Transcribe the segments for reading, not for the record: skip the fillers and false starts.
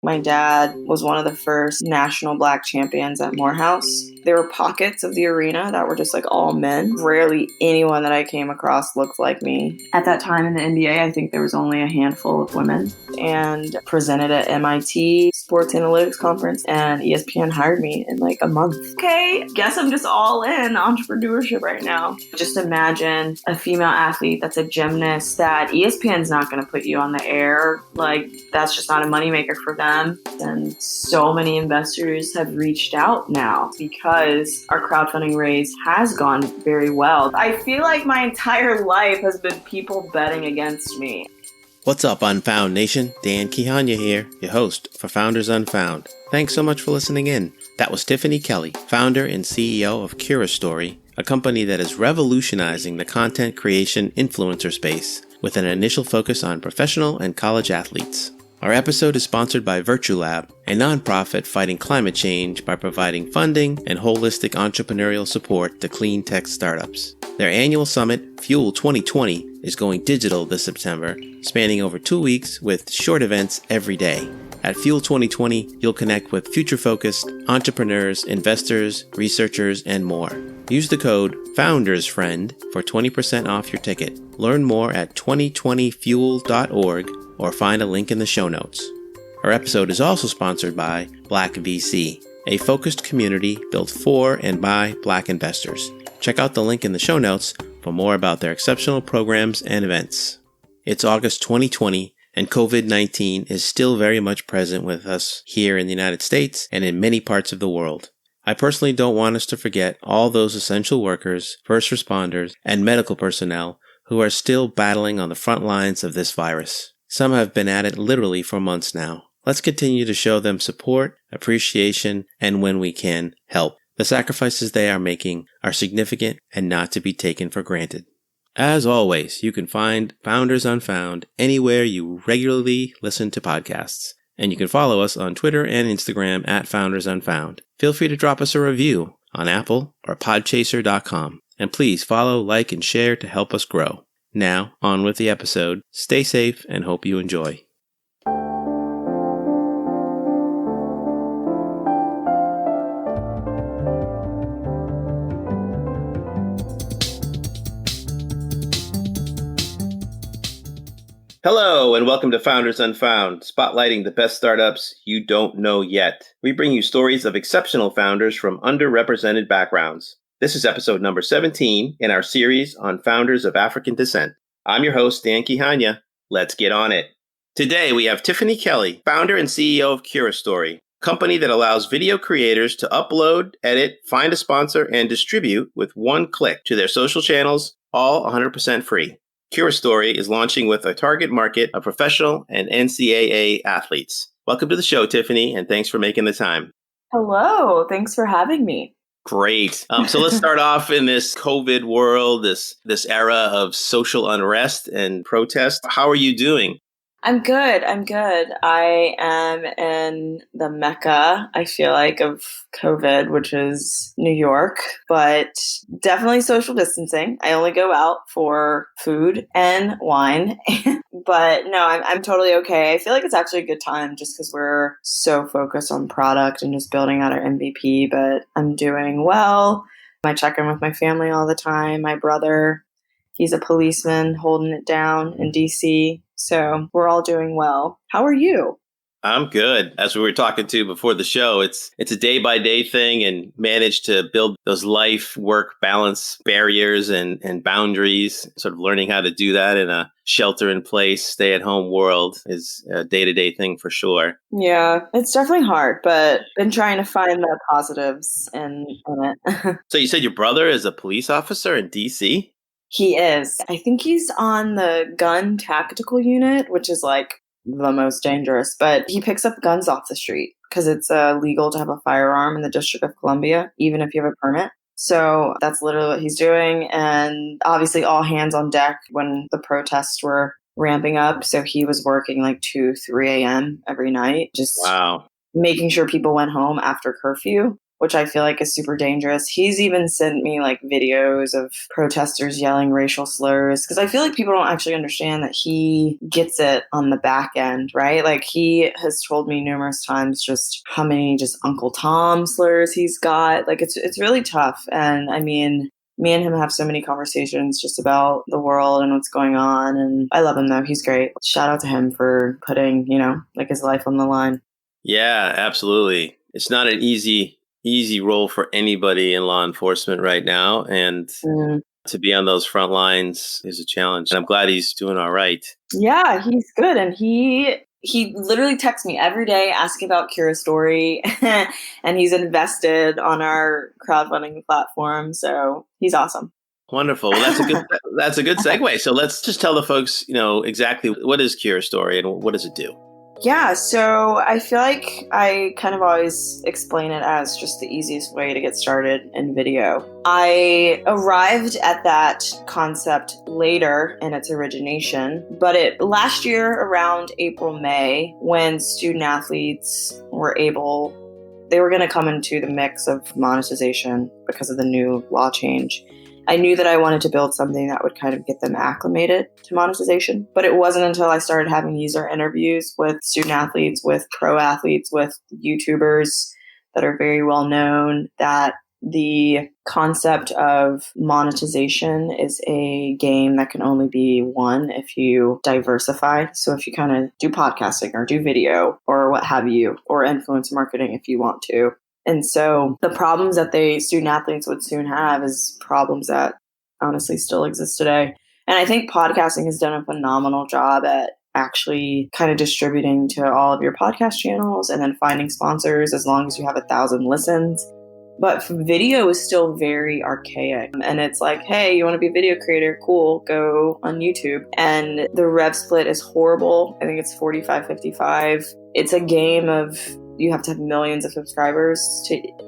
My dad was one of the first national black champions at Morehouse. There were pockets of the arena that were just like all men. Rarely anyone that I came across looked like me. At that time in the NBA, I think there was only a handful of women. And presented at MIT Sports Analytics Conference, and ESPN hired me in like a month. Okay, guess I'm just all in entrepreneurship right now. Just imagine a female athlete that's a gymnast that ESPN's not going to put you on the air. Like, that's just not a moneymaker for them. And so many investors have reached out now because our crowdfunding raise has gone very well. I feel like my entire life has been people betting against me. What's up, Unfound Nation? Dan Kihanya here, your host for Founders Unfound. Thanks so much for listening in. That was Tiffany Kelly, founder and CEO of Curastory, a company that is revolutionizing the content creation influencer space with an initial focus on professional and college athletes. Our episode is sponsored by VirtuLab, a nonprofit fighting climate change by providing funding and holistic entrepreneurial support to clean tech startups. Their annual summit, Fuel 2020, is going digital this September, spanning over 2 weeks with short events every day. At Fuel 2020, you'll connect with future-focused entrepreneurs, investors, researchers, and more. Use the code FOUNDERSFRIEND for 20% off your ticket. Learn more at 2020fuel.org or find a link in the show notes. Our episode is also sponsored by Black VC, a focused community built for and by Black investors. Check out the link in the show notes for more about their exceptional programs and events. It's August 2020, and COVID-19 is still very much present with us here in the United States and in many parts of the world. I personally don't want us to forget all those essential workers, first responders, and medical personnel who are still battling on the front lines of this virus. Some have been at it literally for months now. Let's continue to show them support, appreciation, and when we can, help. The sacrifices they are making are significant and not to be taken for granted. As always, you can find Founders Unfound anywhere you regularly listen to podcasts. And you can follow us on Twitter and Instagram at Founders Unfound. Feel free to drop us a review on Apple or podchaser.com. And please follow, like, and share to help us grow. Now, on with the episode. Stay safe and hope you enjoy. Hello, and welcome to Founders Unfound, spotlighting the best startups you don't know yet. We bring you stories of exceptional founders from underrepresented backgrounds. This is episode number 17 in our series on founders of African descent. I'm your host, Dan Kihanya. Let's get on it. Today, we have Tiffany Kelly, founder and CEO of Curastory, a company that allows video creators to upload, edit, find a sponsor, and distribute with one click to their social channels, all 100% free. Curastory is launching with a target market of professional and NCAA athletes. Welcome to the show, Tiffany, and thanks for making the time. Hello, thanks for having me. Great. So let's start off in this COVID world, this era of social unrest and protest. How are you doing? I'm good. I am in the Mecca, I feel like, of COVID, which is New York, but definitely social distancing. I only go out for food and wine, but no, I'm totally okay. I feel like it's actually a good time just because we're so focused on product and just building out our MVP, but I'm doing well. I check in with my family all the time. My brother, he's a policeman holding it down in DC. So we're all doing well. How are you? I'm good. As we were talking to before the show, it's a day-by-day thing, and manage to build those life-work balance barriers and boundaries. Sort of learning how to do that in a shelter-in-place, stay-at-home world is a day-to-day thing for sure. Yeah, it's definitely hard, but been trying to find the positives in it. So you said your brother is a police officer in DC? He is. I think he's on the gun tactical unit, which is like the most dangerous, but he picks up guns off the street because it's legal to have a firearm in the District of Columbia, even if you have a permit. So that's literally what he's doing. And obviously all hands on deck when the protests were ramping up. So he was working like 2, 3 a.m. every night, just Wow. making sure people went home after curfew, which I feel like is super dangerous. He's even sent me like videos of protesters yelling racial slurs because I feel like people don't actually understand that he gets it on the back end, right? Like he has told me numerous times just how many just Uncle Tom slurs he's got. Like it's really tough. And I mean, me and him have so many conversations just about the world and what's going on. And I love him though. He's great. Shout out to him for putting, like his life on the line. Yeah, absolutely. It's not an easy role for anybody in law enforcement right now. And to be on those front lines is a challenge. And I'm glad he's doing all right. Yeah, he's good. And he literally texts me every day asking about Curastory and he's invested on our crowdfunding platform. So he's awesome. Wonderful. Well, that's a good segue. So let's just tell the folks, exactly what is Curastory and what does it do? Yeah, so I feel like I kind of always explain it as just the easiest way to get started in video. I arrived at that concept later in its origination, but last year around April, May, when student athletes they were going to come into the mix of monetization because of the new law change. I knew that I wanted to build something that would kind of get them acclimated to monetization, but it wasn't until I started having user interviews with student athletes, with pro athletes, with YouTubers that are very well known that the concept of monetization is a game that can only be won if you diversify. So if you kind of do podcasting or do video or what have you, or influencer marketing if you want to. And so the problems that student athletes would soon have is problems that honestly still exist today. And I think podcasting has done a phenomenal job at actually kind of distributing to all of your podcast channels and then finding sponsors as long as you have 1,000 listens. But video is still very archaic. And it's like, hey, you want to be a video creator? Cool, go on YouTube. And the rev split is horrible. I think it's 45-55. It's a game of you have to have millions of subscribers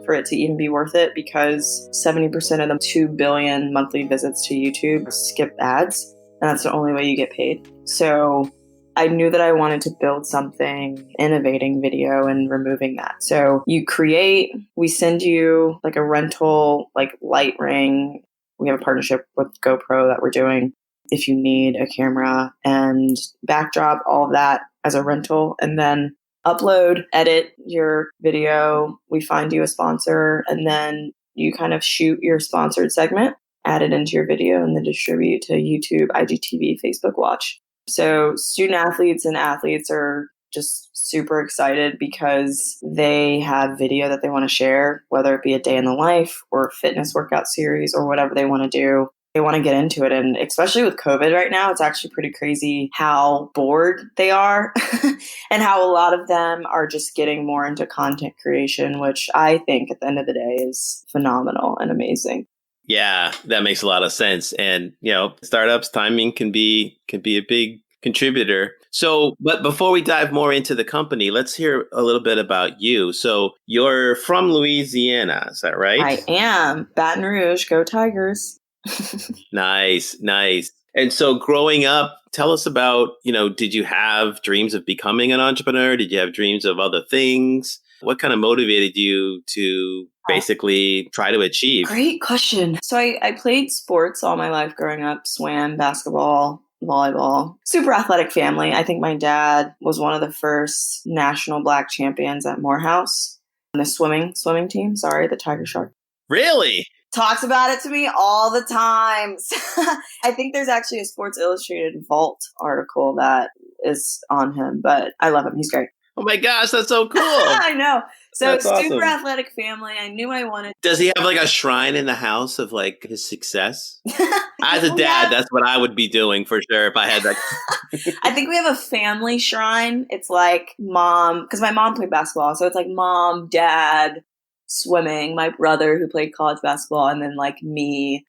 for it to even be worth it because 70% of them 2 billion monthly visits to YouTube skip ads. And that's the only way you get paid. So I knew that I wanted to build something innovating video and removing that. So we send you like a rental, like light ring. We have a partnership with GoPro that we're doing. If you need a camera and backdrop, all of that as a rental, and then upload, edit your video. We find you a sponsor and then you kind of shoot your sponsored segment, add it into your video and then distribute to YouTube, IGTV, Facebook Watch. So student athletes and athletes are just super excited because they have video that they want to share, whether it be a day in the life or a fitness workout series or whatever they want to do. They want to get into it. And especially with COVID right now, it's actually pretty crazy how bored they are and how a lot of them are just getting more into content creation, which I think at the end of the day is phenomenal and amazing. Yeah, that makes a lot of sense. And, startups timing can be a big contributor. So, but before we dive more into the company, let's hear a little bit about you. So you're from Louisiana, is that right? I am. Baton Rouge, go Tigers. Nice. And so growing up, tell us about, did you have dreams of becoming an entrepreneur? Did you have dreams of other things? What kind of motivated you to basically try to achieve? Great question. So I played sports all my life growing up, swam, basketball, volleyball. Super athletic family. I think my dad was one of the first national Black champions at Morehouse. The swimming team, the Tiger Shark. Really? Talks about it to me all the time. I think there's actually a Sports Illustrated Vault article that is on him, but I love him. He's great. Oh my gosh, that's so cool. I know. So that's super awesome. Athletic family. I knew I wanted. Does he have like a shrine in the house of like his success? As a dad, that's what I would be doing for sure if I had that. I think we have a family shrine. It's like mom, because my mom played basketball. So it's like mom, dad, swimming, my brother who played college basketball, and then like me.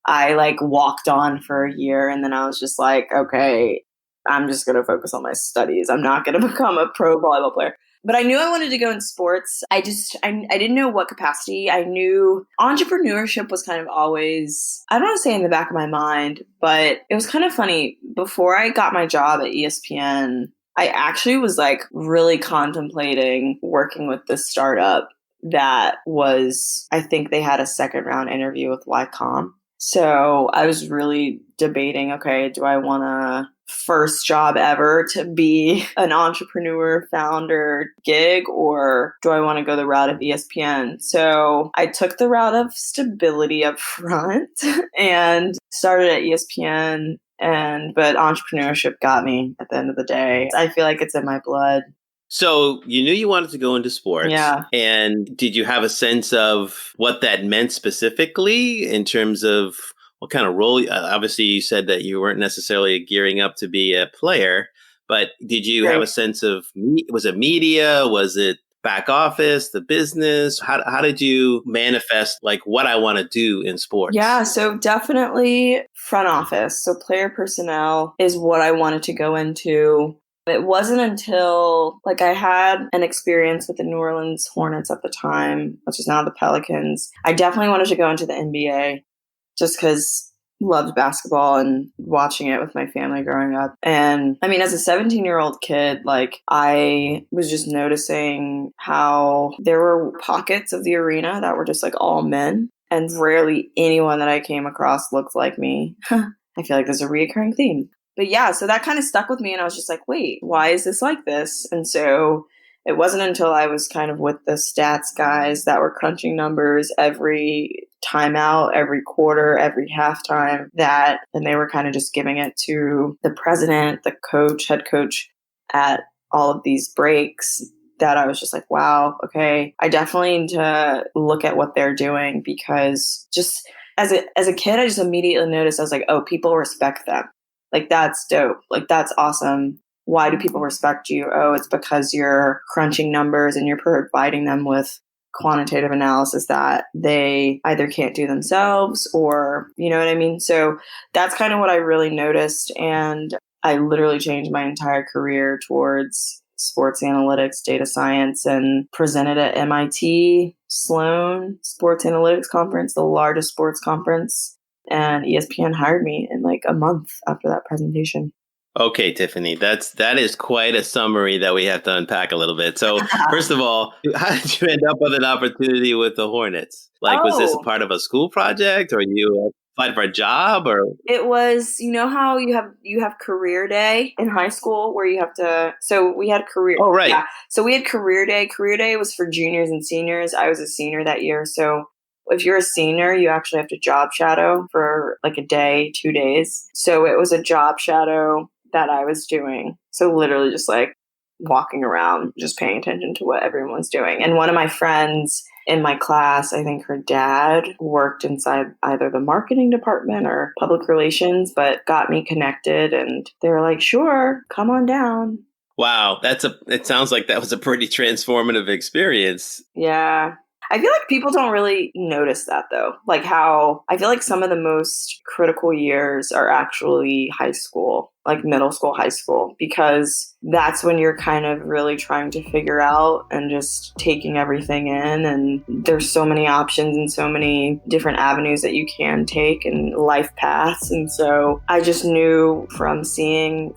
I like walked on for a year and then I was just like, okay, I'm just going to focus on my studies. I'm not going to become a pro volleyball player. But I knew I wanted to go in sports. I didn't know what capacity. I knew entrepreneurship was kind of always, I don't want to say in the back of my mind, but it was kind of funny. Before I got my job at ESPN, I actually was like really contemplating working with this startup that was, I think they had a second round interview with YCOM. So I was really debating, okay, do I want a first job ever to be an entrepreneur founder gig, or do I want to go the route of ESPN? So I took the route of stability up front and started at ESPN. But entrepreneurship got me at the end of the day. I feel like it's in my blood. So you knew you wanted to go into sports. Yeah. And did you have a sense of what that meant specifically in terms of what kind of role? Obviously, you said that you weren't necessarily gearing up to be a player, but did you have a sense of, was it media? Was it back office, the business? How did you manifest like what I want to do in sports? Yeah, so definitely front office. So player personnel is what I wanted to go into. It wasn't until I had an experience with the New Orleans Hornets at the time, which is now the Pelicans. I definitely wanted to go into the NBA just because loved basketball and watching it with my family growing up. And I mean, as a 17-year-old kid, I was just noticing how there were pockets of the arena that were just all men, and rarely anyone that I came across looked like me. I feel like there's a reoccurring theme. But yeah, so that kind of stuck with me, and I was just like, wait, why is this like this? And so it wasn't until I was kind of with the stats guys that were crunching numbers every timeout, every quarter, every halftime, and they were kind of just giving it to the president, the coach, head coach at all of these breaks, that I was just like, wow, okay, I definitely need to look at what they're doing, because just as a kid, I just immediately noticed, I was like, oh, people respect them. That's dope. That's awesome. Why do people respect you? Oh, it's because you're crunching numbers and you're providing them with quantitative analysis that they either can't do themselves, or, you know what I mean? So that's kind of what I really noticed. And I literally changed my entire career towards sports analytics, data science, and presented at MIT Sloan Sports Analytics Conference, the largest sports conference. And ESPN hired me in a month after that presentation. Okay, Tiffany, that is quite a summary that we have to unpack a little bit. So first of all, how did you end up with an opportunity with the Hornets? Was this a part of a school project, or you applied for a job, or? It was, you know how you have career day in high school where you have to, so we had career. Oh, right. Yeah. So we had career day. Career day was for juniors and seniors. I was a senior that year. So if you're a senior, you actually have to job shadow for a day, 2 days. So it was a job shadow that I was doing. So literally just walking around, just paying attention to what everyone's doing. And one of my friends in my class, I think her dad worked inside either the marketing department or public relations, but got me connected, and they were like, sure, come on down. Wow. It sounds like that was a pretty transformative experience. Yeah. I feel like people don't really notice that, though. How I feel like some of the most critical years are actually high school, middle school, high school, because that's when you're kind of really trying to figure out and just taking everything in. And there's so many options and so many different avenues that you can take and life paths. And so I just knew from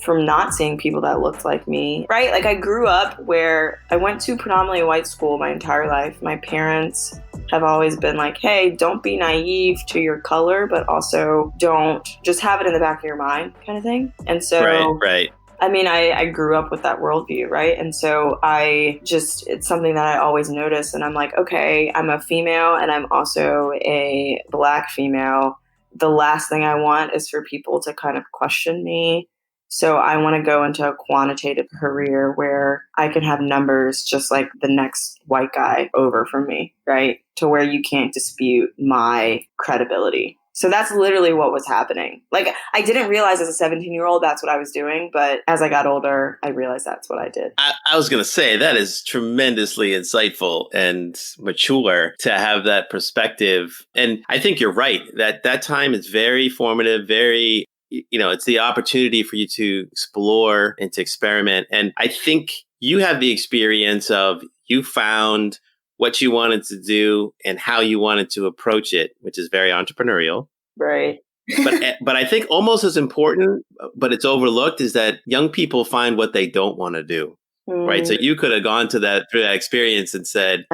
not seeing people that looked like me, right? I grew up where I went to predominantly a white school my entire life. My parents have always been like, hey, don't be naive to your color, but also don't just have it in the back of your mind kind of thing. And so, right. I mean, I grew up with that worldview, right? And so it's something that I always notice. And I'm like, okay, I'm a female and I'm also a Black female. The last thing I want is for people to kind of question me. So I want to go into a quantitative career where I can have numbers just like the next white guy over from me, right? To where you can't dispute my credibility. So that's literally what was happening. I didn't realize as a 17-year-old that's what I was doing, but as I got older, I realized that's what I did. I was going to say that is tremendously insightful and mature to have that perspective. And I think you're right that time is very formative, very, it's the opportunity for you to explore and to experiment. And I think you have the experience of you found what you wanted to do and how you wanted to approach it, which is very entrepreneurial. Right. but I think almost as important, but it's overlooked, is that young people find what they don't want to do. Right. So you could have gone through that experience and said,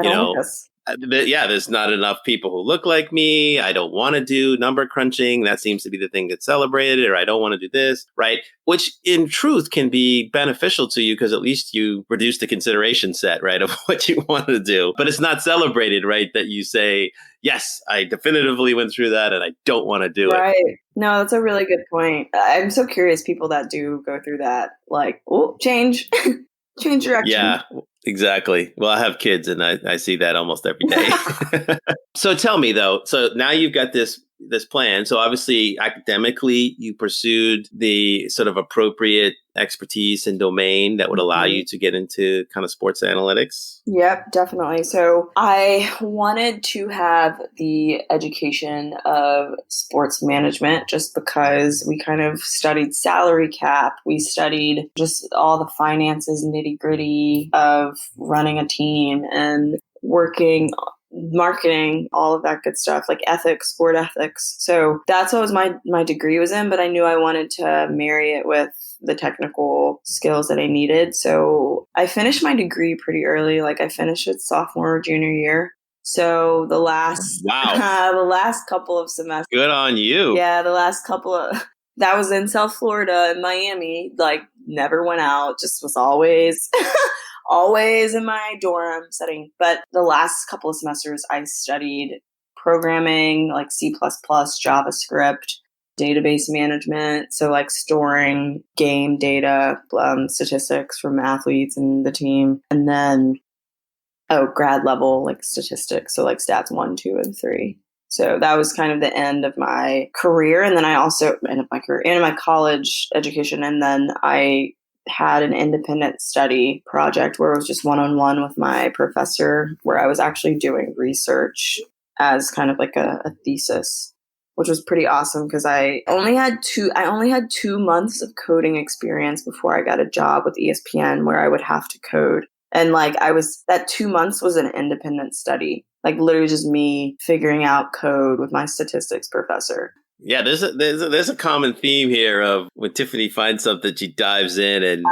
there's not enough people who look like me. I don't want to do number crunching. That seems to be the thing that's celebrated, or I don't want to do this, right? Which in truth can be beneficial to you because at least you reduce the consideration set, right, of what you want to do. But it's not celebrated, right, that you say, yes, I definitively went through that and I don't want to do it. Right. No, that's a really good point. I'm so curious, people that do go through that, like, oh, change direction. Yeah, exactly. Well, I have kids and I see that almost every day. So tell me though, so now you've got this plan. So obviously academically you pursued the sort of appropriate expertise and domain that would allow you to get into kind of sports analytics. Yep, definitely. So I wanted to have the education of sports management just because we kind of studied salary cap. We studied just all the finances, nitty gritty of running a team and working marketing, all of that good stuff, like ethics, sport ethics. So that's what my degree was in, but I knew I wanted to marry it with the technical skills that I needed. So I finished my degree pretty early. Like I finished it sophomore or junior year. So the last couple of semesters. Good on you. Yeah, the last couple of that was in South Florida in Miami. Like never went out, just was always always in my dorm setting. But the last couple of semesters, I studied programming, like C++, JavaScript, database management. So like storing game data, statistics from athletes and the team. And then, grad level, like statistics. So like stats 1, 2, and 3. So that was kind of the end of my career. And then I also ended my career and my college education. And then I had an independent study project where it was just one-on-one with my professor, where I was actually doing research as kind of like a thesis, which was pretty awesome because I only had 2 months of coding experience before I got a job with ESPN where I would have to code. And like that 2 months was an independent study, like literally just me figuring out code with my statistics professor. Yeah, there's a common theme here of when Tiffany finds something, she dives in and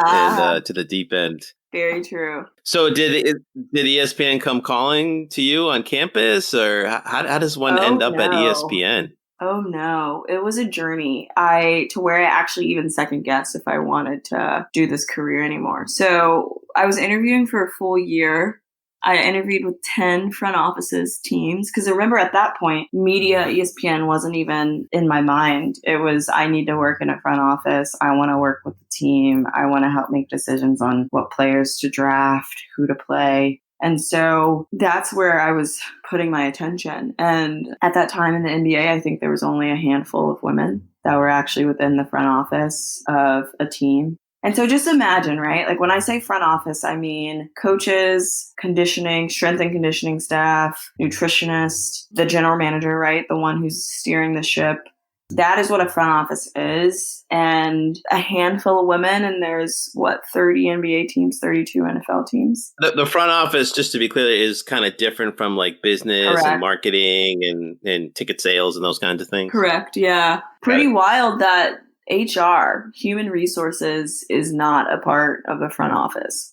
to the deep end. Very true. So did ESPN come calling to you on campus, or how does one end up at ESPN? Oh no, it was a journey. To where I actually even second guessed if I wanted to do this career anymore. So I was interviewing for a full year. I interviewed with 10 front offices teams because I remember at that point, media ESPN wasn't even in my mind. It was, I need to work in a front office. I want to work with the team. I want to help make decisions on what players to draft, who to play. And so that's where I was putting my attention. And at that time in the NBA, I think there was only a handful of women that were actually within the front office of a team. And so just imagine, right? Like when I say front office, I mean coaches, conditioning, strength and conditioning staff, nutritionist, the general manager, right? The one who's steering the ship. That is what a front office is. And a handful of women, and there's 30 NBA teams, 32 NFL teams. The front office, just to be clear, is kind of different from like business Correct. And marketing and ticket sales and those kinds of things. Correct. Yeah. Pretty wild that HR, human resources, is not a part of the front office.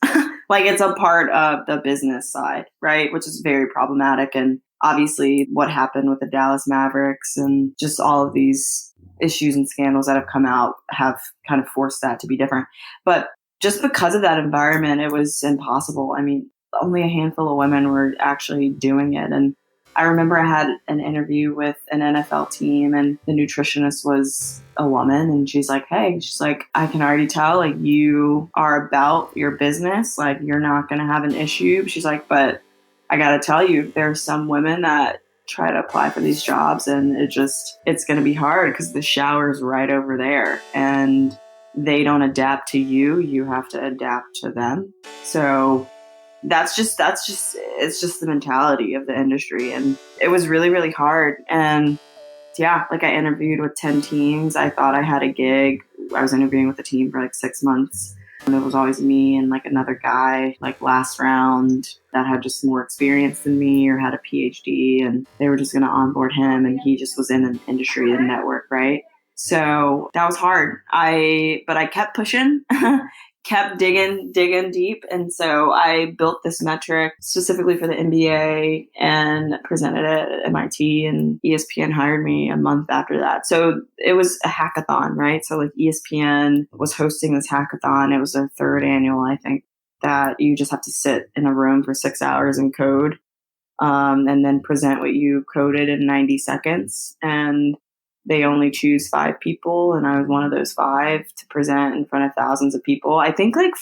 Like it's a part of the business side, right? Which is very problematic. And obviously what happened with the Dallas Mavericks and just all of these issues and scandals that have come out have kind of forced that to be different. But just because of that environment, it was impossible. I mean, only a handful of women were actually doing it. And I remember I had an interview with an NFL team and the nutritionist was a woman and she's like, I can already tell, like, you are about your business. Like, you're not going to have an issue. She's like, but I got to tell you, there are some women that try to apply for these jobs and it's going to be hard because the shower is right over there and they don't adapt to you. You have to adapt to them. So it's just the mentality of the industry. And it was really, really hard. And yeah, like I interviewed with 10 teams. I thought I had a gig. I was interviewing with a team for like 6 months. And it was always me and like another guy, like last round, that had just more experience than me or had a PhD. And they were just going to onboard him. And he just was in an industry and network, right? So that was hard. But I kept pushing. kept digging deep. And so I built this metric specifically for the NBA and presented it at MIT, and ESPN hired me a month after that. So it was a hackathon, right? So like ESPN was hosting this hackathon. It was their third annual, I think, that you just have to sit in a room for 6 hours and code, and then present what you coded in 90 seconds. And they only choose 5 people, and I was one of those 5 to present in front of thousands of people. I think like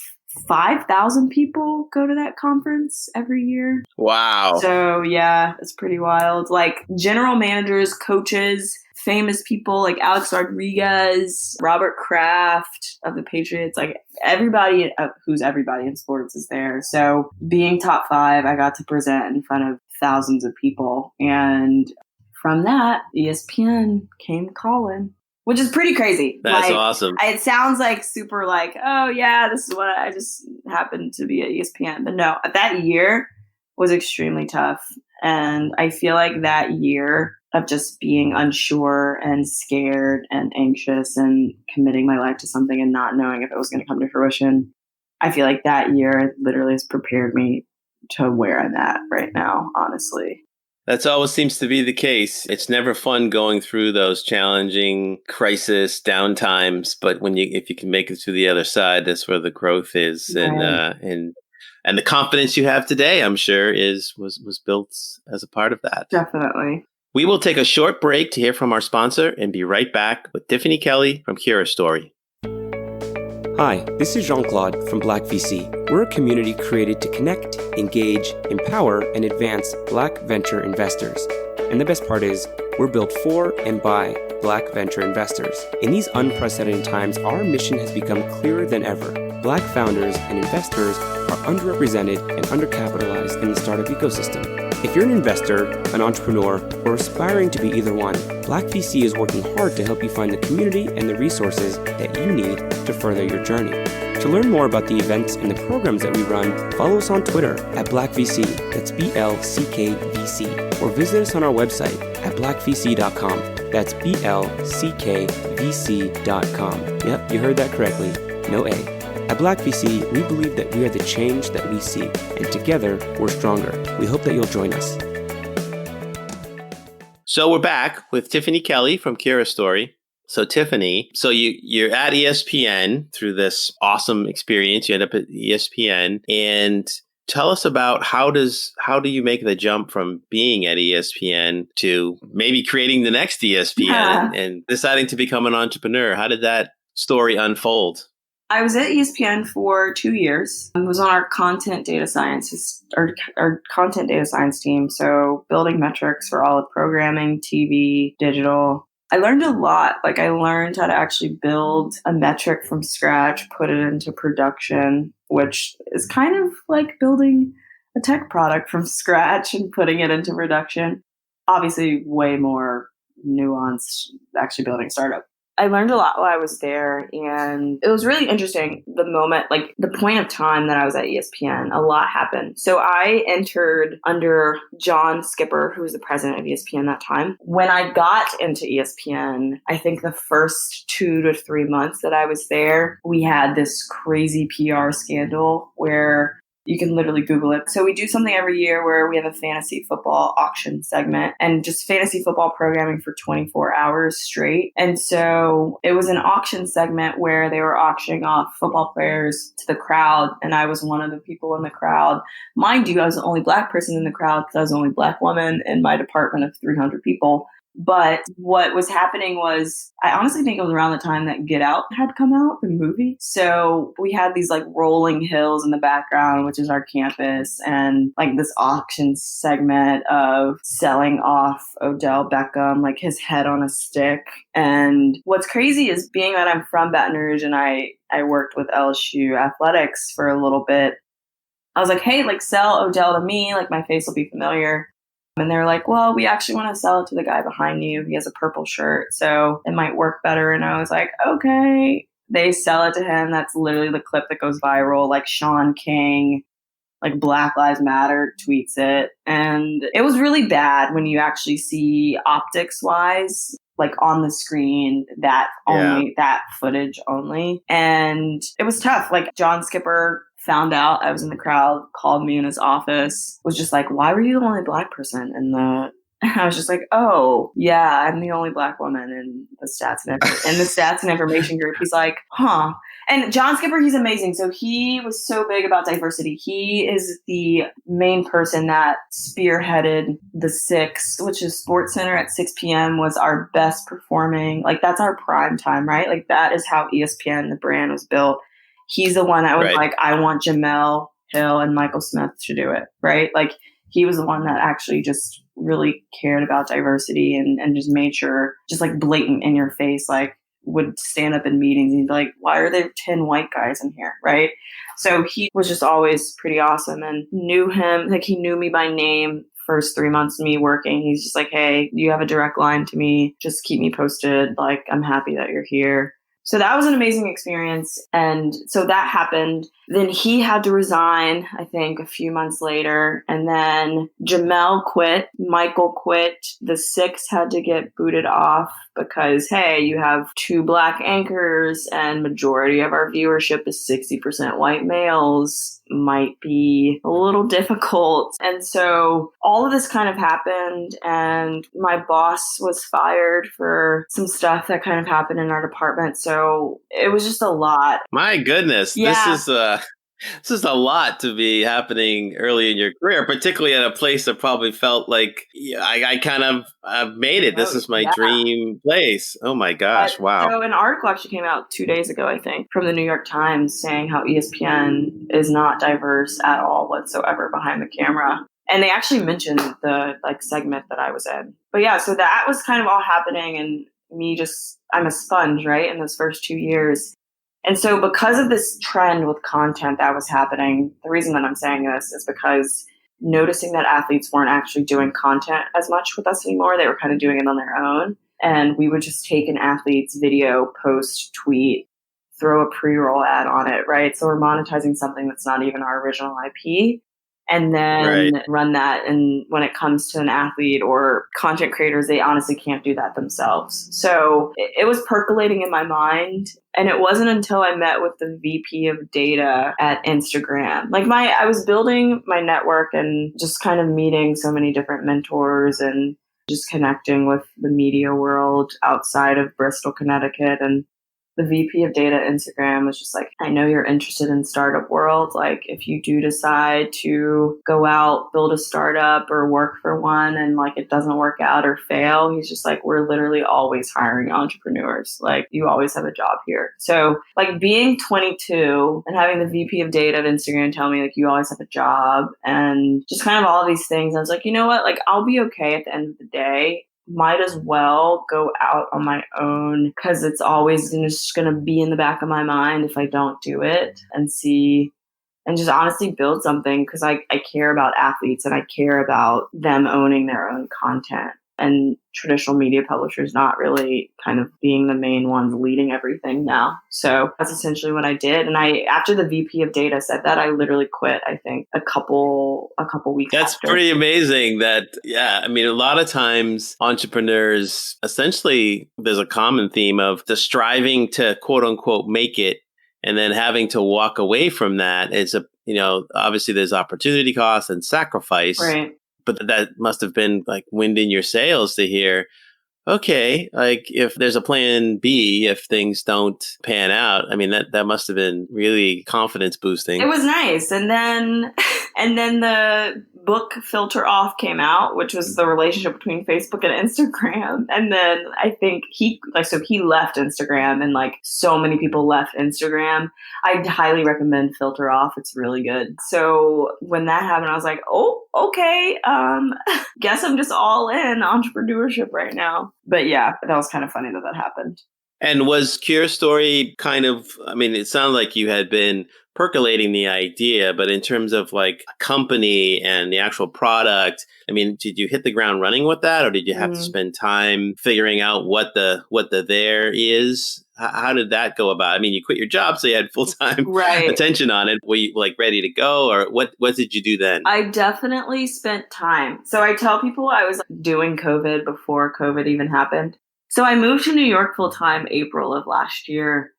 5,000 people go to that conference every year. Wow. So yeah, it's pretty wild. Like general managers, coaches, famous people like Alex Rodriguez, Robert Kraft of the Patriots, like everybody who's everybody in sports is there. So being top 5, I got to present in front of thousands of people. And from that, ESPN came calling, which is pretty crazy. That's awesome. It sounds like super like, oh yeah, this is what I just happened to be at ESPN. But no, that year was extremely tough. And I feel like that year of just being unsure and scared and anxious and committing my life to something and not knowing if it was going to come to fruition, I feel like that year literally has prepared me to where I'm at right now, honestly. That's always seems to be the case. It's never fun going through those challenging crisis downtimes, but if you can make it to the other side, that's where the growth is. Right. And the confidence you have today, I'm sure, was built as a part of that. Definitely. We will take a short break to hear from our sponsor and be right back with Tiffany Kelly from Curastory. Hi, this is Jean-Claude from Black VC. We're a community created to connect, engage, empower, and advance Black venture investors. And the best part is, we're built for and by Black venture investors. In these unprecedented times, our mission has become clearer than ever. Black founders and investors are underrepresented and undercapitalized in the startup ecosystem. If you're an investor, an entrepreneur, or aspiring to be either one, Black VC is working hard to help you find the community and the resources that you need to further your journey. To learn more about the events and the programs that we run, follow us on Twitter at BlackVC, that's BLCKVC, or visit us on our website at blackvc.com, that's BLCKVC.com. Yep, you heard that correctly, no A. At Black VC, we believe that we are the change that we seek, and together, we're stronger. We hope that you'll join us. So we're back with Tiffany Kelly from Curastory. So Tiffany, you're at ESPN through this awesome experience. You end up at ESPN, and tell us about how do you make the jump from being at ESPN to maybe creating the next ESPN and deciding to become an entrepreneur? How did that story unfold? I was at ESPN for 2 years. I was on our content data science, our content data science team. So building metrics for all of programming, TV, digital. I learned a lot. Like I learned how to actually build a metric from scratch, put it into production, which is kind of like building a tech product from scratch and putting it into production. Obviously way more nuanced, actually building a startup. I learned a lot while I was there, and it was really interesting. The moment, like the point of time that I was at ESPN, a lot happened. So I entered under John Skipper, who was the president of ESPN that time. When I got into ESPN, I think the first 2 to 3 months that I was there, we had this crazy PR scandal where you can literally Google it. So we do something every year where we have a fantasy football auction segment and just fantasy football programming for 24 hours straight. And so it was an auction segment where they were auctioning off football players to the crowd. And I was one of the people in the crowd. Mind you, I was the only Black person in the crowd because I was the only Black woman in my department of 300 people. But what was happening was, I honestly think it was around the time that Get Out had come out, the movie. So we had these like rolling hills in the background, which is our campus, and like this auction segment of selling off Odell Beckham, like his head on a stick. And what's crazy is being that I'm from Baton Rouge and I worked with LSU athletics for a little bit. I was like, hey, like sell Odell to me, like my face will be familiar. And they're like, well, we actually want to sell it to the guy behind you. He has a purple shirt, so it might work better. And I was like, okay. They sell it to him. That's literally the clip that goes viral. Like Sean King, like Black Lives Matter tweets it. And it was really bad when you actually see optics wise. like on the screen, that footage only. And it was tough. Like John Skipper found out I was in the crowd, called me in his office, was just like, why were you the only Black person in the... I was just like, oh, yeah, I'm the only Black woman in the stats and information group. He's like, huh. And John Skipper, he's amazing. So he was so big about diversity. He is the main person that spearheaded the 6, which is Sports Center at 6 p.m. was our best performing. Like, that's our prime time, right? Like, that is how ESPN, the brand, was built. He's the one that was like, I want Jamel Hill and Michael Smith to do it, right? Like, he was the one that actually just really cared about diversity and just made sure, just like blatant in your face, like would stand up in meetings and be like, why are there 10 white guys in here? Right. So he was just always pretty awesome, and knew him, like he knew me by name first 3 months of me working. He's just like, hey, you have a direct line to me. Just keep me posted. Like, I'm happy that you're here. So that was an amazing experience. And so that happened. Then he had to resign, I think, a few months later. And then Jamel quit. Michael quit. The 6 had to get booted off because, hey, you have 2 Black anchors and majority of our viewership is 60% white males. Might be a little difficult. And so all of this kind of happened, and my boss was fired for some stuff that kind of happened in our department. So it was just a lot. My goodness. Yeah. This is a lot to be happening early in your career, particularly at a place that probably felt like I kind of I've made it. This is my dream place. Oh my gosh. Wow. So an article actually came out 2 days ago, I think, from the New York Times saying how ESPN is not diverse at all whatsoever behind the camera. And they actually mentioned the segment that I was in. But yeah, so that was kind of all happening, and me just, I'm a sponge, right, in those first 2 years. And so because of this trend with content that was happening, the reason that I'm saying this is because noticing that athletes weren't actually doing content as much with us anymore. They were kind of doing it on their own. And we would just take an athlete's video, post, tweet, throw a pre-roll ad on it, right? So we're monetizing something that's not even our original IP. And then run that. And when it comes to an athlete or content creators, they honestly can't do that themselves. So it was percolating in my mind. And it wasn't until I met with the VP of data at Instagram. I was building my network and just kind of meeting so many different mentors and just connecting with the media world outside of Bristol, Connecticut. And the VP of data at Instagram was just like, I know you're interested in startup world. Like, if you do decide to go out, build a startup or work for one, and like it doesn't work out or fail, he's just like, we're literally always hiring entrepreneurs. Like, you always have a job here. So like being 22 and having the VP of data at Instagram tell me like, you always have a job, and just kind of all these things, I was like, you know what? Like, I'll be okay at the end of the day. Might as well go out on my own, because it's always just going to be in the back of my mind if I don't do it, and see and just honestly build something, because I care about athletes and I care about them owning their own content, and traditional media publishers not really kind of being the main ones leading everything now. So that's essentially what I did. And after the VP of data said that, I literally quit, I think, a couple weeks That's after. pretty amazing that, yeah, I mean, a lot of times entrepreneurs, essentially, there's a common theme of the striving to quote unquote make it, and then having to walk away from that is obviously there's opportunity cost and sacrifice. Right. But that must have been like wind in your sails to hear, okay, like if there's a plan B, if things don't pan out, I mean, that must have been really confidence boosting. It was nice. And then the book Filter Off came out, which was the relationship between Facebook and Instagram. And then I think he left Instagram, and like so many people left Instagram. I highly recommend Filter Off. It's really good. So when that happened, I was like, oh, okay. Guess I'm just all in entrepreneurship right now. But yeah, that was kind of funny that happened. And was Curastory kind of, I mean, it sounded like you had been percolating the idea, but in terms of like a company and the actual product, I mean, did you hit the ground running with that, or did you have to spend time figuring out what the there is? How did that go about? I mean, you quit your job, so you had full-time attention on it. Were you like ready to go, or what did you do then? I definitely spent time. So I tell people I was doing COVID before COVID even happened. So I moved to New York full time April of last year,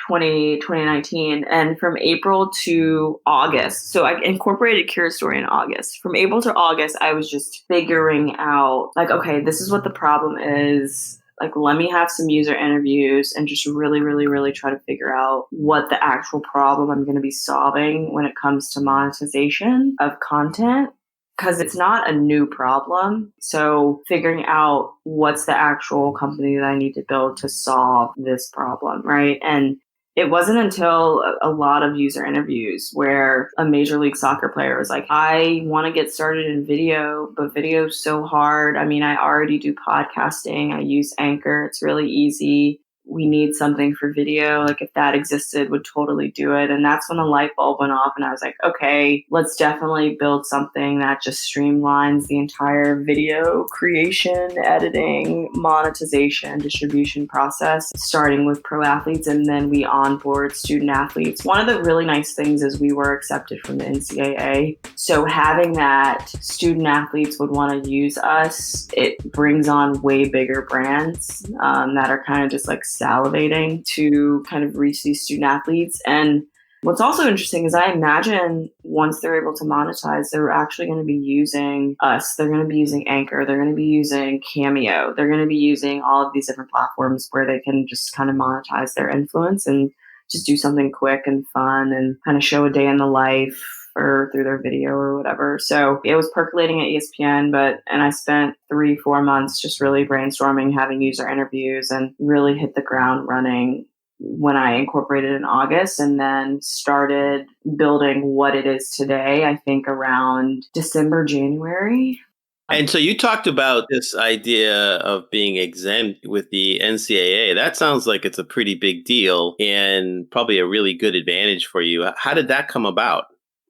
2019. And from April to August, so I incorporated Curastory in August. From April to August, I was just figuring out, like, okay, this is what the problem is. Like, let me have some user interviews and just really, really, really try to figure out what the actual problem I'm going to be solving when it comes to monetization of content. Because it's not a new problem. So figuring out what's the actual company that I need to build to solve this problem, right? And it wasn't until a lot of user interviews where a Major League Soccer player was like, I want to get started in video, but video is so hard. I mean, I already do podcasting. I use Anchor. It's really easy. We need something for video. Like, if that existed, would totally do it. And that's when the light bulb went off. And I was like, okay, let's definitely build something that just streamlines the entire video creation, editing, monetization, distribution process, starting with pro athletes. And then we onboard student athletes. One of the really nice things is we were accepted from the NCAA. So having that student athletes would want to use us, it brings on way bigger brands that are kind of just like salivating to kind of reach these student athletes. And what's also interesting is I imagine once they're able to monetize, they're actually going to be using us. They're going to be using Anchor. They're going to be using Cameo. They're going to be using all of these different platforms where they can just kind of monetize their influence and just do something quick and fun and kind of show a day in the life or through their video or whatever. So it was percolating at ESPN, and I spent 3-4 months just really brainstorming, having user interviews, and really hit the ground running when I incorporated in August, and then started building what it is today, I think around December, January. And so you talked about this idea of being exempt with the NCAA. That sounds like it's a pretty big deal and probably a really good advantage for you. How did that come about?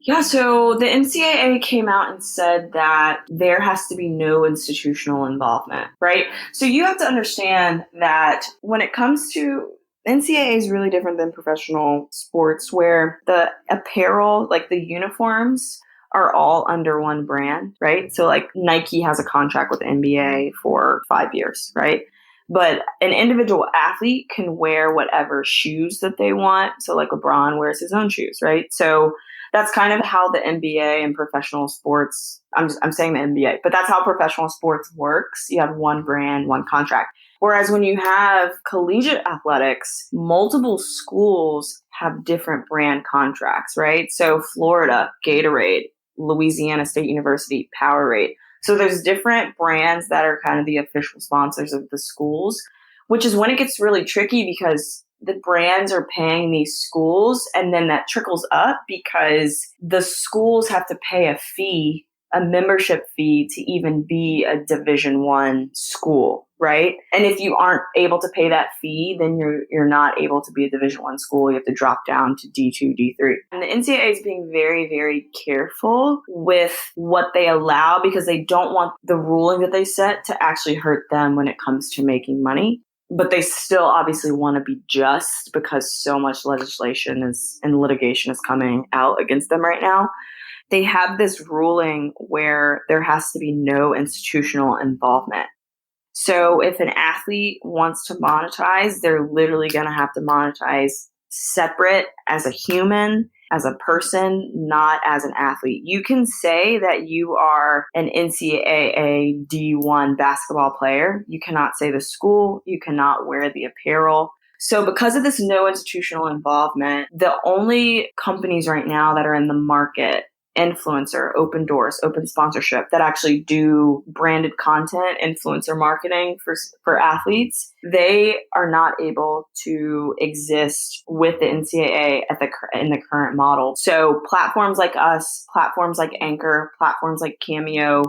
Yeah, so the NCAA came out and said that there has to be no institutional involvement, right? So you have to understand that when it comes to NCAA is really different than professional sports, where the apparel, like the uniforms, are all under one brand, right? So like Nike has a contract with the NBA for 5 years, right? But an individual athlete can wear whatever shoes that they want. So like LeBron wears his own shoes, right? So that's kind of how the NBA and professional sports, I'm saying the NBA, but that's how professional sports works. You have one brand, one contract. Whereas when you have collegiate athletics, multiple schools have different brand contracts, right? So Florida, Gatorade, Louisiana State University, Powerade. So there's different brands that are kind of the official sponsors of the schools, which is when it gets really tricky because the brands are paying these schools, and then that trickles up because the schools have to pay a fee, a membership fee, to even be a Division I school, right? And if you aren't able to pay that fee, then you're not able to be a Division I school. You have to drop down to D2, D3. And the NCAA is being very, very careful with what they allow because they don't want the ruling that they set to actually hurt them when it comes to making money. But they still obviously want to be just because so much legislation and litigation is coming out against them right now. They have this ruling where there has to be no institutional involvement. So if an athlete wants to monetize, they're literally going to have to monetize separate as a human, as a person, not as an athlete. You can say that you are an NCAA D1 basketball player. You cannot say the school. You cannot wear the apparel. So because of this no institutional involvement, the only companies right now that are in the market, influencer, open doors, open sponsorship, that actually do branded content, influencer marketing for athletes, they are not able to exist with the NCAA in the current model. So platforms like us, platforms like Anchor, platforms like Cameo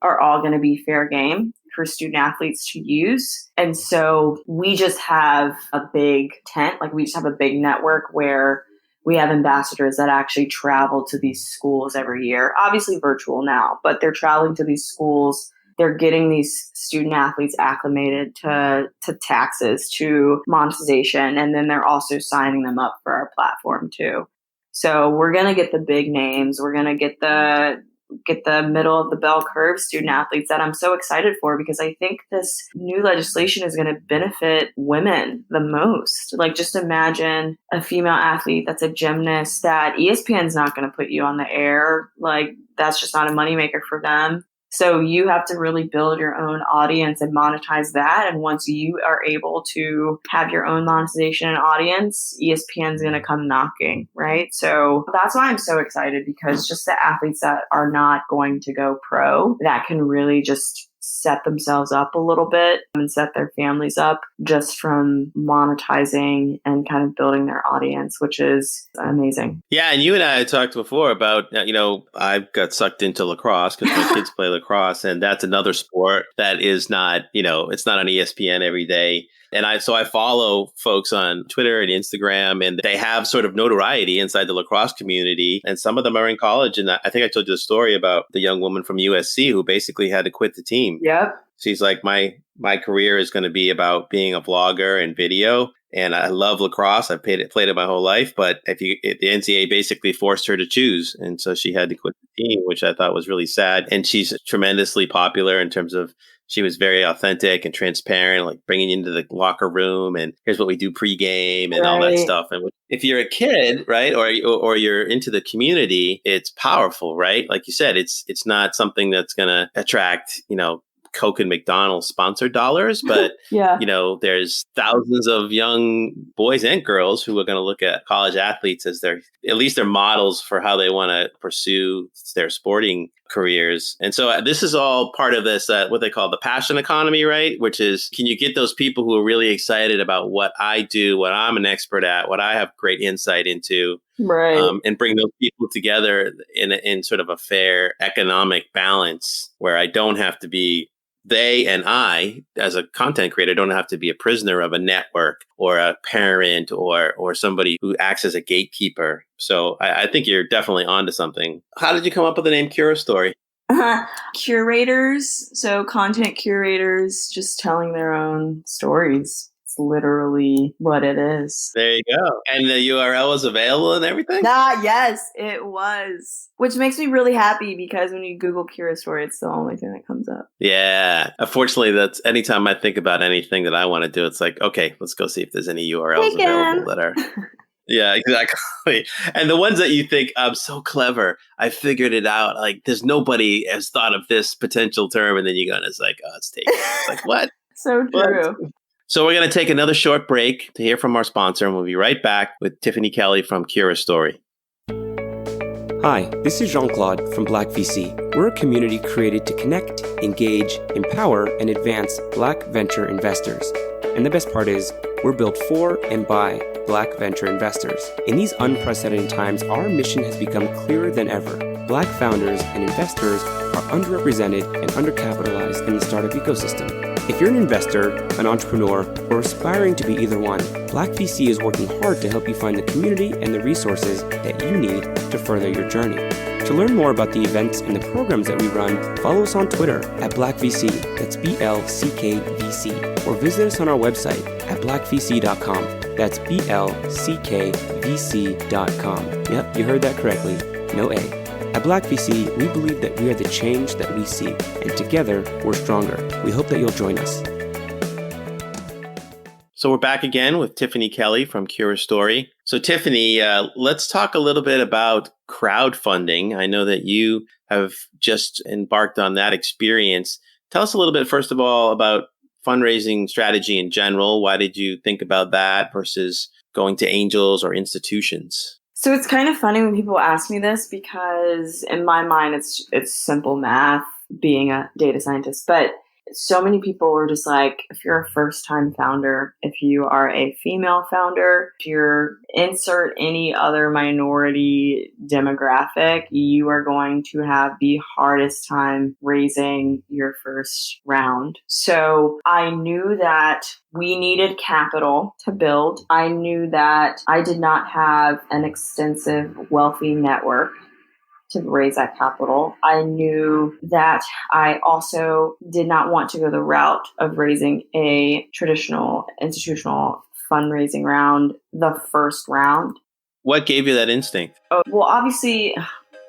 are all going to be fair game for student athletes to use. And so we just have a big tent, like we just have a big network where we have ambassadors that actually travel to these schools every year, obviously virtual now, but they're traveling to these schools. They're getting these student athletes acclimated to taxes, to monetization, and then they're also signing them up for our platform too. So we're going to get the big names. We're going to get the get the middle of the bell curve student athletes that I'm so excited for, because I think this new legislation is going to benefit women the most. Like, just imagine a female athlete that's a gymnast that ESPN's not going to put you on the air. Like, that's just not a moneymaker for them. So you have to really build your own audience and monetize that. And once you are able to have your own monetization and audience, ESPN's going to come knocking, right? So that's why I'm so excited, because just the athletes that are not going to go pro, that can really just set themselves up a little bit and set their families up just from monetizing and kind of building their audience, which is amazing. Yeah. And you and I had talked before about, I got sucked into lacrosse because my kids play lacrosse, and that's another sport that is not, it's not on ESPN every day. And I follow folks on Twitter and Instagram, and they have sort of notoriety inside the lacrosse community. And some of them are in college. And I think I told you the story about the young woman from USC who basically had to quit the team. Yep. She's like, my career is going to be about being a vlogger and video. And I love lacrosse. I've played it my whole life. But the NCAA basically forced her to choose. And so she had to quit the team, which I thought was really sad. And she's tremendously popular in terms of, she was very authentic and transparent, like bringing you into the locker room and here's what we do pregame and all that stuff. And if you're a kid, right, or you're into the community, it's powerful, right? Like you said, it's not something that's going to attract, Coke and McDonald's sponsored dollars, but yeah. There's thousands of young boys and girls who are going to look at college athletes as their models for how they want to pursue their sporting careers. And so this is all part of this, what they call the passion economy, right? Which is, can you get those people who are really excited about what I do, what I'm an expert at, what I have great insight into, right? And bring those people together in sort of a fair economic balance where I don't have to be, they and I, as a content creator, don't have to be a prisoner of a network or a parent or somebody who acts as a gatekeeper. So I think you're definitely onto something. How did you come up with the name Curastory? Curators. So content curators just telling their own stories. Literally what it is. There you go. And the URL is available and everything? Yes, it was. Which makes me really happy, because when you Google Curastory, it's the only thing that comes up. Yeah. Unfortunately, that's anytime I think about anything that I want to do, it's like, okay, let's go see if there's any URLs available that are... Yeah, exactly. And the ones that you think, I'm so clever, I figured it out. Like, there's nobody has thought of this potential term. And then you go and it's like, oh, it's taken. It's like, what? So true. What? So we're going to take another short break to hear from our sponsor, and we'll be right back with Tiffany Kelly from Curastory. Hi, this is Jean-Claude from Black VC. We're a community created to connect, engage, empower, and advance Black venture investors. And the best part is, we're built for and by Black venture investors. In these unprecedented times, our mission has become clearer than ever. Black founders and investors are underrepresented and undercapitalized in the startup ecosystem. If you're an investor, an entrepreneur, or aspiring to be either one, Black VC is working hard to help you find the community and the resources that you need to further your journey. To learn more about the events and the programs that we run, follow us on Twitter at BlackVC, that's BLCKVC, or visit us on our website at blackvc.com, that's BLCKVC.com. Yep, you heard that correctly, no A. At Black VC, we believe that we are the change that we seek, and together, we're stronger. We hope that you'll join us. So we're back again with Tiffany Kelly from Curastory. So Tiffany, let's talk a little bit about crowdfunding. I know that you have just embarked on that experience. Tell us a little bit, first of all, about fundraising strategy in general. Why did you think about that versus going to angels or institutions? So it's kind of funny when people ask me this, because in my mind, it's simple math, being a data scientist. But so many people are just like, if you're a first-time founder, if you are a female founder, if you're insert any other minority demographic, you are going to have the hardest time raising your first round. So I knew that we needed capital to build. I knew that I did not have an extensive wealthy network to raise that capital. I knew that I also did not want to go the route of raising a traditional institutional fundraising round, the first round. What gave you that instinct? Oh, well, obviously,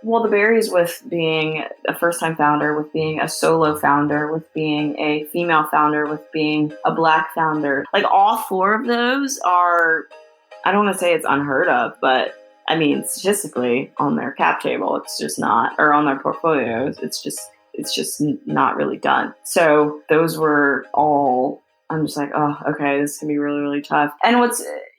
Well, the berries with being a first-time founder, with being a solo founder, with being a female founder, with being a Black founder, like all four of those are, I don't want to say it's unheard of, but I mean, statistically on their cap table, it's just not, or on their portfolios, it's just not really done. So those were all, I'm just like, oh, okay, this can be really, really tough. And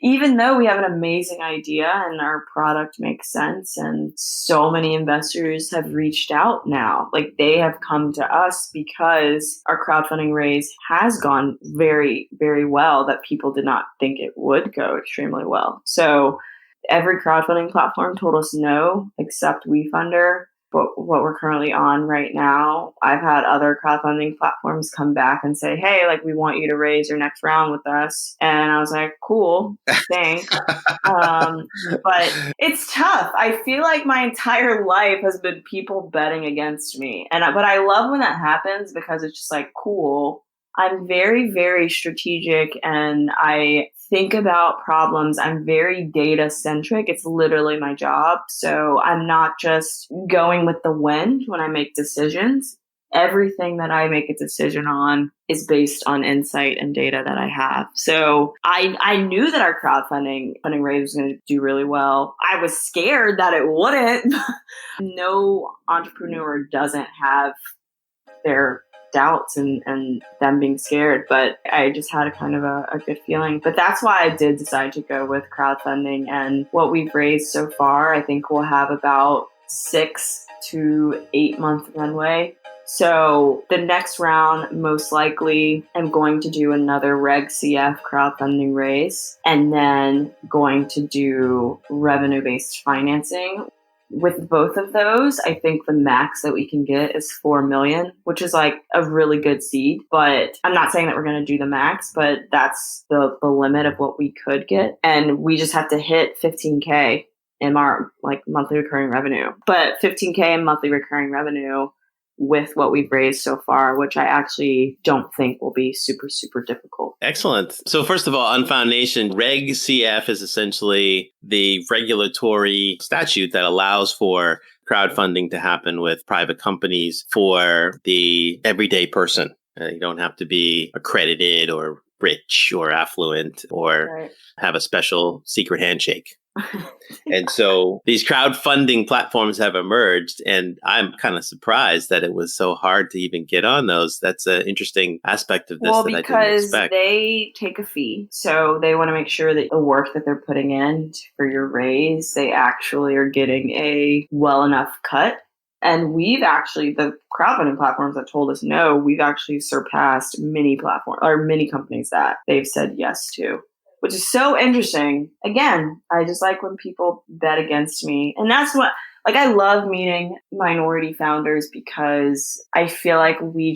even though we have an amazing idea and our product makes sense and so many investors have reached out now, like they have come to us because our crowdfunding raise has gone very, very well that people did not think it would go extremely well. So every crowdfunding platform told us no, except WeFunder. But what we're currently on right now, I've had other crowdfunding platforms come back and say, hey, like, we want you to raise your next round with us. And I was like, cool, thanks. But it's tough. I feel like my entire life has been people betting against me. But I love when that happens because it's just like, cool. I'm very, very strategic and I think about problems. I'm very data centric. It's literally my job. So I'm not just going with the wind when I make decisions. Everything that I make a decision on is based on insight and data that I have. So I knew that our crowdfunding raise was going to do really well. I was scared that it wouldn't. No entrepreneur doesn't have their doubts and them being scared, but I just had a kind of a good feeling. But that's why I did decide to go with crowdfunding. And what we've raised so far, I think we'll have about 6 to 8 month runway. So the next round, most likely, I'm going to do another Reg CF crowdfunding raise and then going to do revenue-based financing. With both of those, I think the max that we can get is 4 million, which is like a really good seed. But I'm not saying that we're going to do the max, but that's the limit of what we could get. And we just have to hit 15K in our like monthly recurring revenue. But 15K in monthly recurring revenue with what we've raised so far, which I actually don't think will be super, super difficult. Excellent. So first of all, Unfound Nation, Reg CF is essentially the regulatory statute that allows for crowdfunding to happen with private companies for the everyday person. You don't have to be accredited or rich or affluent or have a special secret handshake. And so these crowdfunding platforms have emerged, and I'm kind of surprised that it was so hard to even get on those. That's an interesting aspect of this that I didn't expect. Because they take a fee. So they want to make sure that the work that they're putting in for your raise, they actually are getting a well enough cut. And we've actually, the crowdfunding platforms that told us no, we've actually surpassed many platforms or many companies that they've said yes to, which is so interesting. Again, I just like when people bet against me. And that's what, like, I love meeting minority founders because I feel like we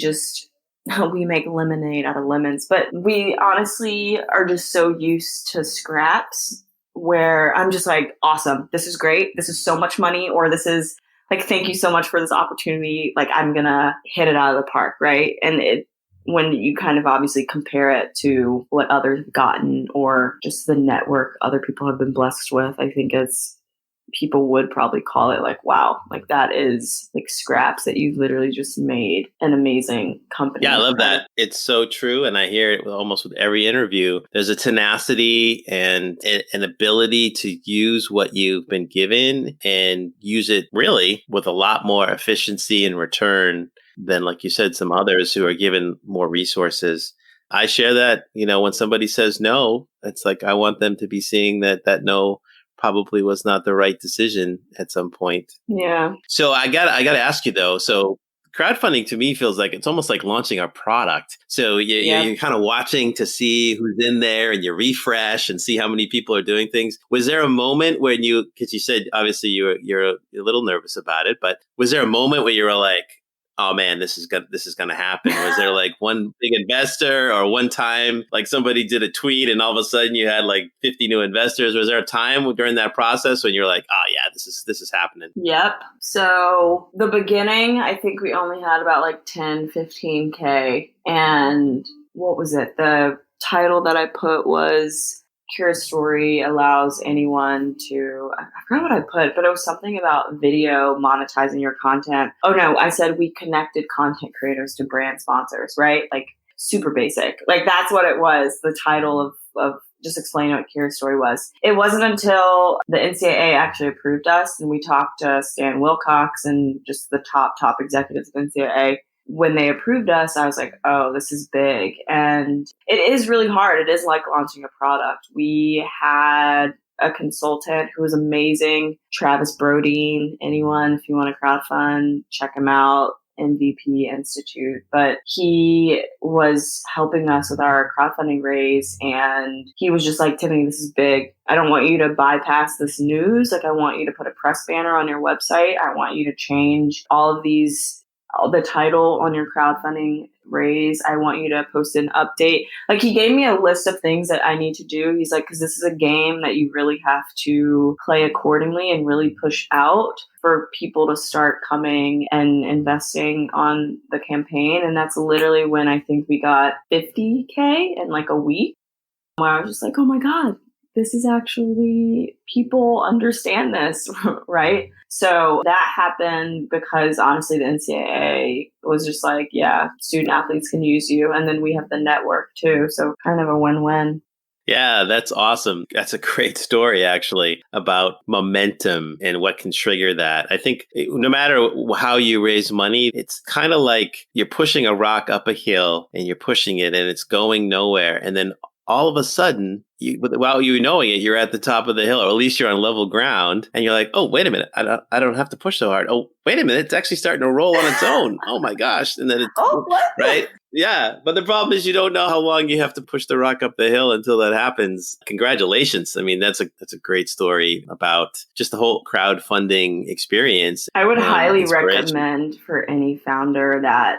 make lemonade out of lemons. But we honestly are just so used to scraps where I'm just like, awesome, this is great. This is so much money, or this is like, thank you so much for this opportunity. Like, I'm going to hit it out of the park, right? And when you kind of obviously compare it to what others have gotten or just the network other people have been blessed with, I think people would probably call it like, wow, like that is like scraps that you've literally just made an amazing company. Yeah, I love that. It's so true. And I hear it almost with every interview. There's a tenacity and an ability to use what you've been given and use it really with a lot more efficiency and return than, like you said, some others who are given more resources. I share that, when somebody says no, it's like I want them to be seeing that no probably was not the right decision at some point. Yeah. So I got to ask you though. So crowdfunding to me feels like it's almost like launching a product. So you're kind of watching to see who's in there and you refresh and see how many people are doing things. Was there a moment when because you said obviously you're a little nervous about it, but was there a moment where you were like, oh man, this is going to happen? Was there like one big investor or one time like somebody did a tweet and all of a sudden you had like 50 new investors? Was there a time during that process when you're like, oh yeah, this is happening? Yep. So the beginning, I think we only had about like 10, 15K. And what was it? The title that I put was Curastory allows anyone to, I forgot what I put, but it was something about video monetizing your content. Oh no, I said we connected content creators to brand sponsors, right? Like super basic. Like that's what it was, the title of just explaining what Curastory was. It wasn't until the NCAA actually approved us and we talked to Stan Wilcox and just the top executives of NCAA. When they approved us, I was like, oh, this is big. And it is really hard. It is like launching a product. We had a consultant who was amazing, Travis Brodeen. Anyone, if you want to crowdfund, check him out. MVP Institute, but he was helping us with our crowdfunding raise, and he was just like, Tiffany, this is big. I don't want you to bypass this news. Like, I want you to put a press banner on your website. I want you to change all the title on your crowdfunding raise. I want you to post an update. Like, he gave me a list of things that I need to do. He's like, because this is a game that you really have to play accordingly and really push out for people to start coming and investing on the campaign. And that's literally when I think we got 50K in like a week, where I was just like, oh my God, this is actually, people understand this, right? So that happened because honestly, the NCAA was just like, yeah, student athletes can use you. And then we have the network too. So kind of a win-win. Yeah, that's awesome. That's a great story, actually, about momentum and what can trigger that. I think no matter how you raise money, it's kind of like you're pushing a rock up a hill and you're pushing it and it's going nowhere. And then all of a sudden, while you're knowing it, you're at the top of the hill, or at least you're on level ground, and you're like, oh, wait a minute, I don't have to push so hard. Oh, wait a minute, it's actually starting to roll on its own. Oh my gosh. And then it's, right? Yeah. But the problem is you don't know how long you have to push the rock up the hill until that happens. Congratulations. I mean, that's a great story about just the whole crowdfunding experience. I would highly recommend for any founder that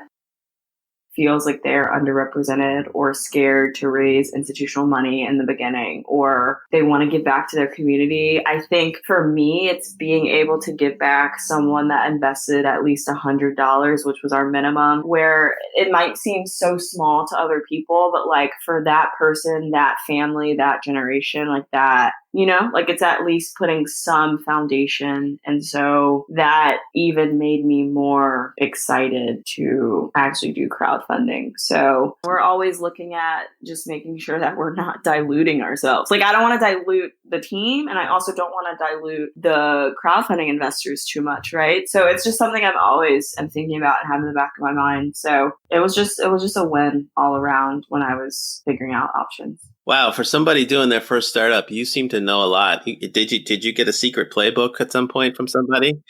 feels like they're underrepresented or scared to raise institutional money in the beginning, or they want to give back to their community. I think for me, it's being able to give back someone that invested at least $100, which was our minimum, where it might seem so small to other people, but like for that person, that family, that generation, like that, you know, like it's at least putting some foundation. And so that even made me more excited to actually do crowdfunding. So we're always looking at just making sure that we're not diluting ourselves. Like, I don't want to dilute the team, and I also don't want to dilute the crowdfunding investors too much, right? So it's just something I'm thinking about and have in the back of my mind. So it was just a win all around when I was figuring out options. Wow, for somebody doing their first startup, you seem to know a lot. Did you get a secret playbook at some point from somebody?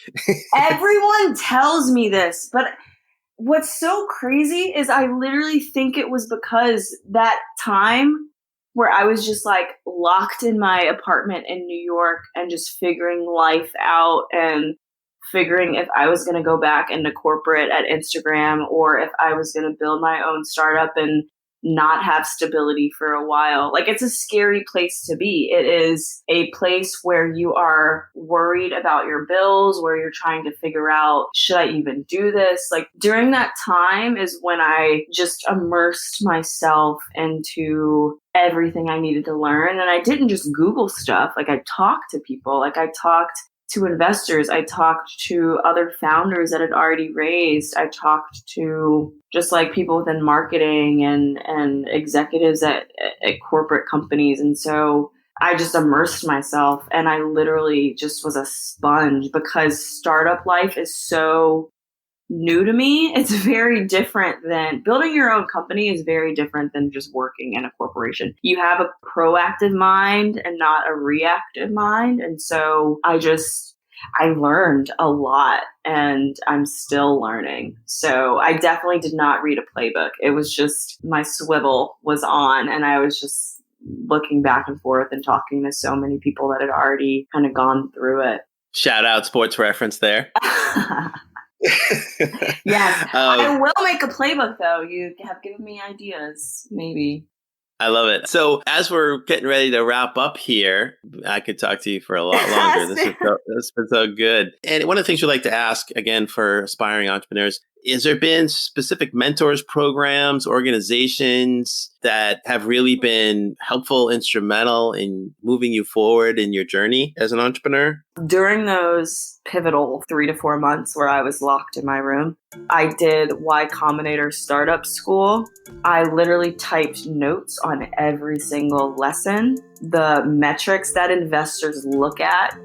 Everyone tells me this, but what's so crazy is I literally think it was because that time where I was just like locked in my apartment in New York and just figuring life out and figuring if I was going to go back into corporate at Instagram or if I was going to build my own startup and not have stability for a while. Like, it's a scary place to be. It is a place where you are worried about your bills, where you're trying to figure out, should I even do this? Like, during that time is when I just immersed myself into everything I needed to learn. And I didn't just Google stuff. Like, I talked to people. Like, I talked to investors. I talked to other founders that had already raised. I talked to just like people within marketing and executives at corporate companies. And so I just immersed myself, and I literally just was a sponge because startup life is so new to me. It's very different than building your own company is very different than just working in a corporation. You have a proactive mind and not a reactive mind. And so I learned a lot, and I'm still learning. So I definitely did not read a playbook. It was just my swivel was on, and I was just looking back and forth and talking to so many people that had already kind of gone through it. Shout out Sports Reference there. Yes. I will make a playbook, though. You have given me ideas, maybe. I love it. So as we're getting ready to wrap up here, I could talk to you for a lot longer. This has been so good. And one of the things we like to ask, again, for aspiring entrepreneurs, Has there been specific mentors, programs, organizations that have really been helpful, instrumental in moving you forward in your journey as an entrepreneur? During those pivotal 3 to 4 months where I was locked in my room, I did Y Combinator Startup School. I literally typed notes on every single lesson, the metrics that investors look at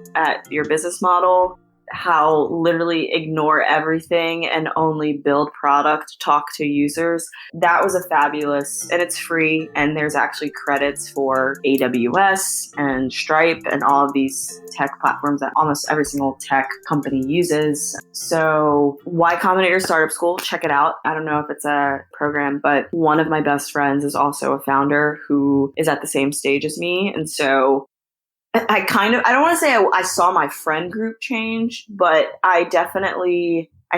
your business model, how literally ignore everything and only build product, talk to users. That was a fabulous, and it's free, and there's actually credits for AWS and Stripe and all of these tech platforms that almost every single tech company uses. So Y Combinator Startup School, check it out. I don't know if it's a program, but one of my best friends is also a founder who is at the same stage as me. And so I don't want to say I saw my friend group change, but I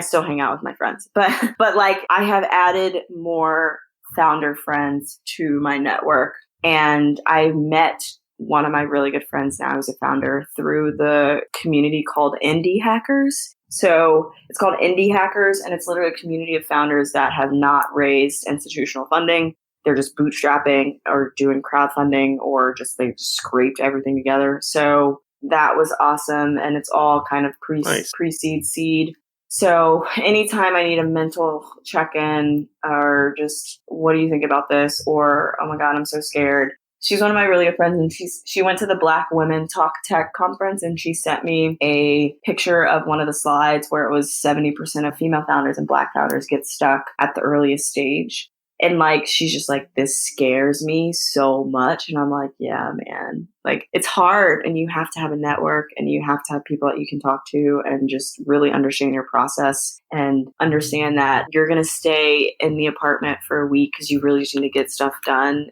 still hang out with my friends, but like I have added more founder friends to my network. And I met one of my really good friends now who's a founder through the community called Indie Hackers. So it's called Indie Hackers, and it's literally a community of founders that have not raised institutional funding. They're just bootstrapping or doing crowdfunding, or they scraped everything together. So that was awesome. And it's all kind of pre-seed seed. So anytime I need a mental check-in or just, what do you think about this? Or, oh my God, I'm so scared. She's one of my really good friends, and she went to the Black Women Talk Tech conference, and she sent me a picture of one of the slides where it was 70% of female founders and Black founders get stuck at the earliest stage. And like, she's just like, this scares me so much. And I'm like, yeah, man, like it's hard, and you have to have a network, and you have to have people that you can talk to and just really understand your process and understand that you're going to stay in the apartment for a week because you really just need to get stuff done,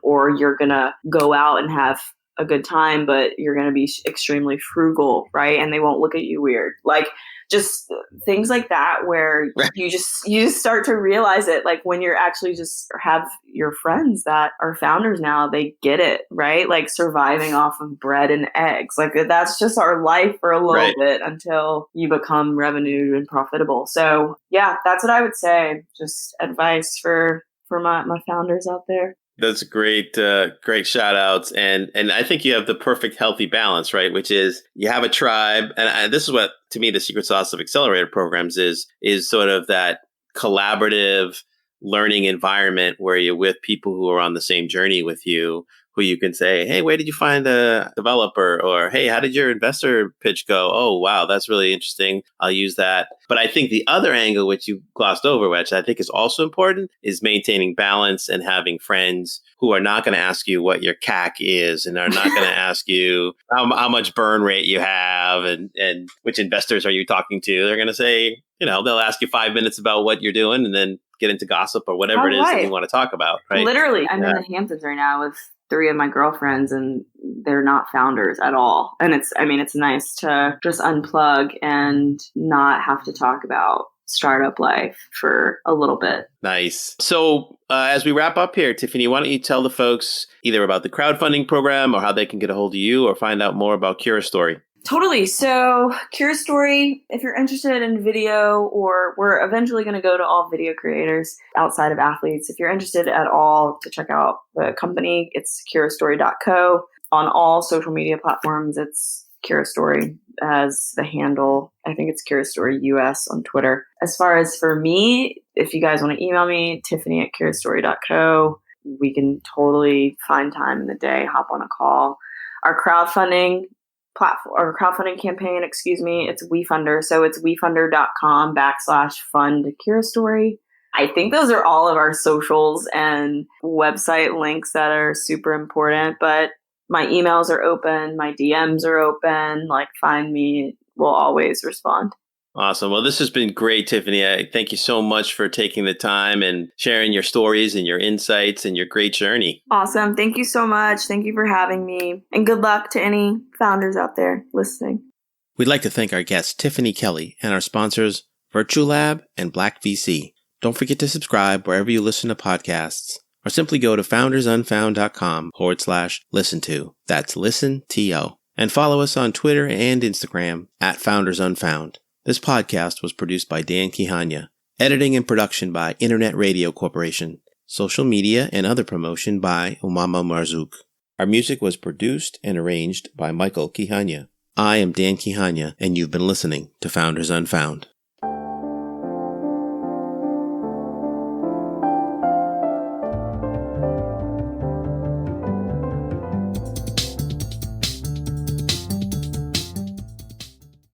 or you're going to go out and have a good time, but you're going to be extremely frugal, right? And they won't look at you weird. Like, just things like that, where you just start to realize it, like when you're actually just have your friends that are founders now, they get it, right? Like surviving off of bread and eggs, like that's just our life for a little bit until you become revenue and profitable. So yeah, that's what I would say. Just advice for my founders out there. That's great shout outs. And I think you have the perfect healthy balance, right? Which is you have a tribe. And this is what, to me, the secret sauce of accelerator programs is sort of that collaborative learning environment where you're with people who are on the same journey with you, who you can say, hey, where did you find a developer? Or, hey, how did your investor pitch go? Oh, wow, that's really interesting. I'll use that. But I think the other angle, which you glossed over, which I think is also important, is maintaining balance and having friends who are not going to ask you what your CAC is, and are not going to ask you how much burn rate you have and which investors are you talking to. They're going to say, they'll ask you 5 minutes about what you're doing and then get into gossip or whatever it is that you want to talk about. Right? Literally, I'm in the Hamptons right now with 3 of my girlfriends, and they're not founders at all. And it's nice to just unplug and not have to talk about startup life for a little bit. Nice. So as we wrap up here, Tiffany, why don't you tell the folks either about the crowdfunding program or how they can get a hold of you or find out more about Curastory? Totally. So Curastory, if you're interested in video, or we're eventually going to go to all video creators outside of athletes. If you're interested at all to check out the company, it's curastory.co. On all social media platforms, it's Curastory as the handle. I think it's Curastory US on Twitter. As far as for me, if you guys want to email me, tiffany@curastory.co, we can totally find time in the day, hop on a call. Our crowdfunding platform or crowdfunding campaign, it's WeFunder. So it's wefunder.com/fund Curastory. I think those are all of our socials and website links that are super important, but my emails are open. My DMs are open. Like, find me. We'll always respond. Awesome. Well, this has been great, Tiffany. I thank you so much for taking the time and sharing your stories and your insights and your great journey. Awesome. Thank you so much. Thank you for having me. And good luck to any founders out there listening. We'd like to thank our guest, Tiffany Kelly, and our sponsors, Virtual Lab and Black VC. Don't forget to subscribe wherever you listen to podcasts, or simply go to foundersunfound.com/listen to. That's listen, T-O. And follow us on Twitter and Instagram @FoundersUnfound. This podcast was produced by Dan Quijana, Editing and production by Internet Radio Corporation. Social media and other promotion by Umama Marzouk. Our music was produced and arranged by Michael Quijana. I am Dan Quijana, and you've been listening to Founders Unfound.